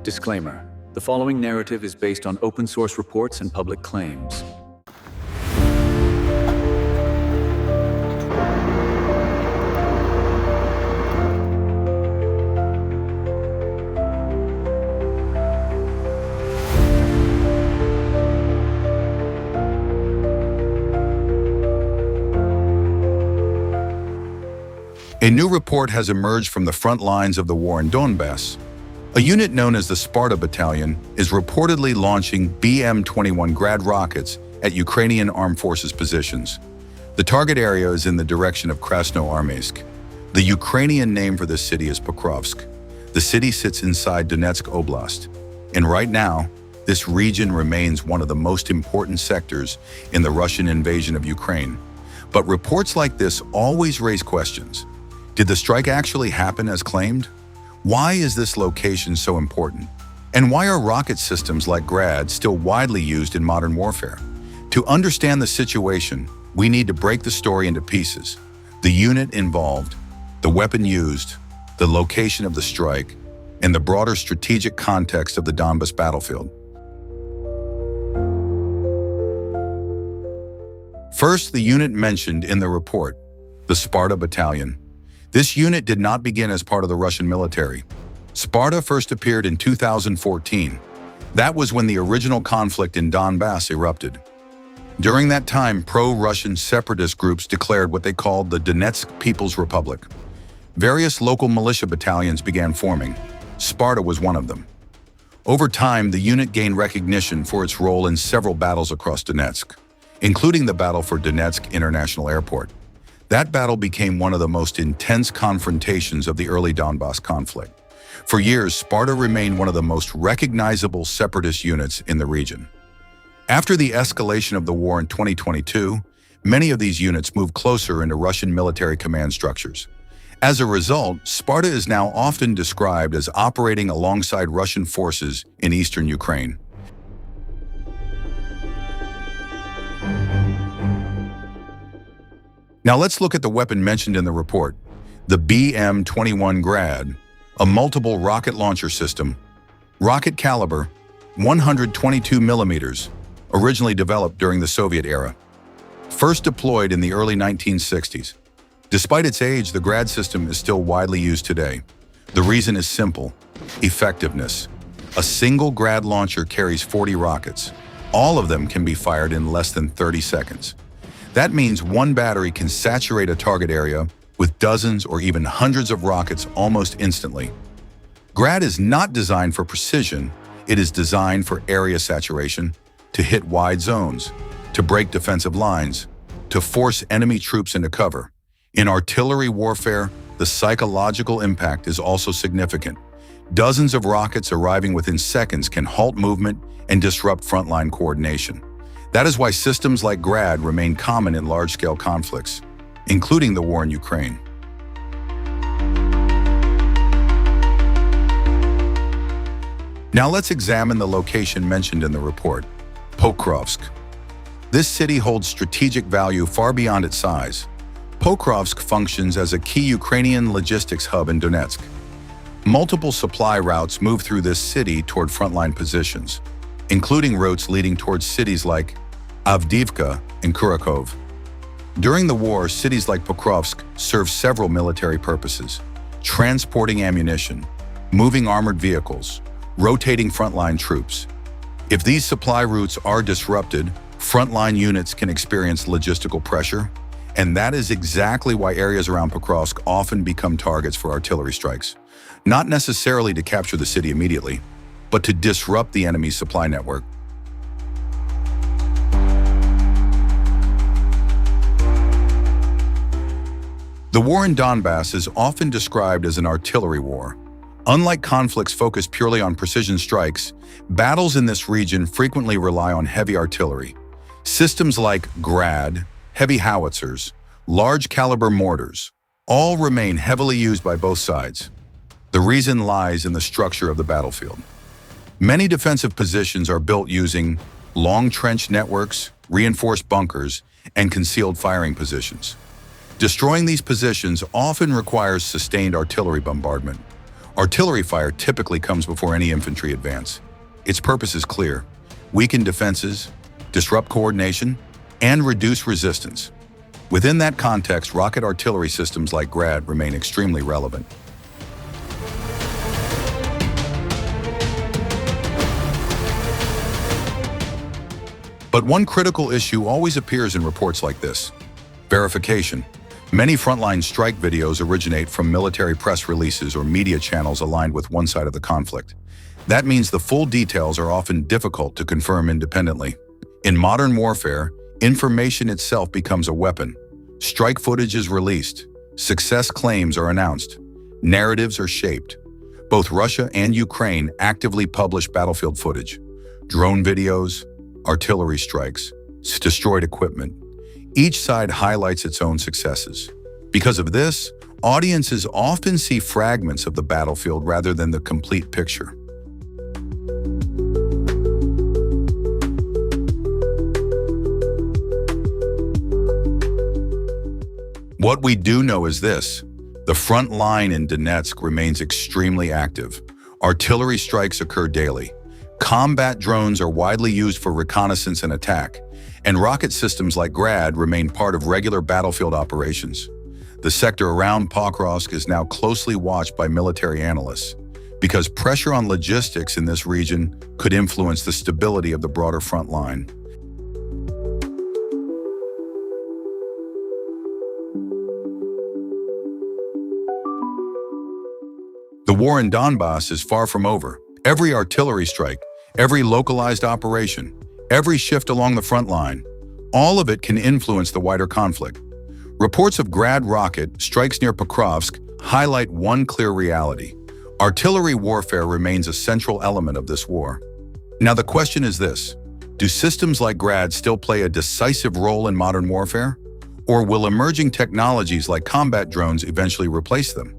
Disclaimer: the following narrative is based on open source reports and public claims. A new report has emerged from the front lines of the war in Donbass. A unit known as the Sparta Battalion is reportedly launching BM-21 Grad rockets at Ukrainian armed forces positions. The target area is in the direction of Krasnoarmeysk. The Ukrainian name for this city is Pokrovsk. The city sits inside Donetsk Oblast. And right now, this region remains one of the most important sectors in the Russian invasion of Ukraine. But reports like this always raise questions. Did the strike actually happen as claimed? Why is this location so important? And why are rocket systems like Grad still widely used in modern warfare? To understand the situation, we need to break the story into pieces. The unit involved, the weapon used, the location of the strike, and the broader strategic context of the Donbas battlefield. First, the unit mentioned in the report, the Sparta Battalion. This unit did not begin as part of the Russian military. Sparta first appeared in 2014. That was when the original conflict in Donbass erupted. During that time, pro-Russian separatist groups declared what they called the Donetsk People's Republic. Various local militia battalions began forming. Sparta was one of them. Over time, the unit gained recognition for its role in several battles across Donetsk, including the battle for Donetsk International Airport. That battle became one of the most intense confrontations of the early Donbass conflict. For years, Sparta remained one of the most recognizable separatist units in the region. After the escalation of the war in 2022, many of these units moved closer into Russian military command structures. As a result, Sparta is now often described as operating alongside Russian forces in eastern Ukraine. Now let's look at the weapon mentioned in the report, the BM-21 Grad, a multiple rocket launcher system. Rocket caliber, 122 millimeters, originally developed during the Soviet era. First deployed in the early 1960s. Despite its age, the Grad system is still widely used today. The reason is simple: effectiveness. A single Grad launcher carries 40 rockets. All of them can be fired in less than 30 seconds. That means one battery can saturate a target area with dozens or even hundreds of rockets almost instantly. Grad is not designed for precision, it is designed for area saturation, to hit wide zones, to break defensive lines, to force enemy troops into cover. In artillery warfare, the psychological impact is also significant. Dozens of rockets arriving within seconds can halt movement and disrupt frontline coordination. That is why systems like Grad remain common in large-scale conflicts, including the war in Ukraine. Now let's examine the location mentioned in the report, Pokrovsk. This city holds strategic value far beyond its size. Pokrovsk functions as a key Ukrainian logistics hub in Donetsk. Multiple supply routes move through this city toward frontline positions, including routes leading towards cities like Avdiivka and Kurakhove. During the war, cities like Pokrovsk served several military purposes: transporting ammunition, moving armored vehicles, rotating frontline troops. If these supply routes are disrupted, frontline units can experience logistical pressure, and that is exactly why areas around Pokrovsk often become targets for artillery strikes. Not necessarily to capture the city immediately, but to disrupt the enemy's supply network. The war in Donbass is often described as an artillery war. Unlike conflicts focused purely on precision strikes, battles in this region frequently rely on heavy artillery. Systems like Grad, heavy howitzers, large caliber mortars, all remain heavily used by both sides. The reason lies in the structure of the battlefield. Many defensive positions are built using long trench networks, reinforced bunkers, and concealed firing positions. Destroying these positions often requires sustained artillery bombardment. Artillery fire typically comes before any infantry advance. Its purpose is clear: weaken defenses, disrupt coordination, and reduce resistance. Within that context, rocket artillery systems like Grad remain extremely relevant. But one critical issue always appears in reports like this: verification. Many frontline strike videos originate from military press releases or media channels aligned with one side of the conflict. That means the full details are often difficult to confirm independently. In modern warfare, information itself becomes a weapon. Strike footage is released, success claims are announced, narratives are shaped. Both Russia and Ukraine actively publish battlefield footage: drone videos, artillery strikes, destroyed equipment. Each side highlights its own successes. Because of this, audiences often see fragments of the battlefield rather than the complete picture. What we do know is this: the front line in Donetsk remains extremely active. Artillery strikes occur daily. Combat drones are widely used for reconnaissance and attack, and rocket systems like Grad remain part of regular battlefield operations. The sector around Pokrovsk is now closely watched by military analysts, because pressure on logistics in this region could influence the stability of the broader front line. The war in Donbass is far from over. Every artillery strike, every localized operation, every shift along the front line, all of it can influence the wider conflict. Reports of Grad rocket strikes near Pokrovsk highlight one clear reality: artillery warfare remains a central element of this war. Now the question is this: do systems like Grad still play a decisive role in modern warfare? Or will emerging technologies like combat drones eventually replace them?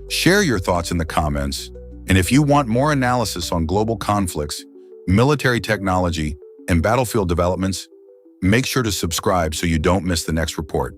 Share your thoughts in the comments, and if you want more analysis on global conflicts, military technology, and battlefield developments, make sure to subscribe so you don't miss the next report.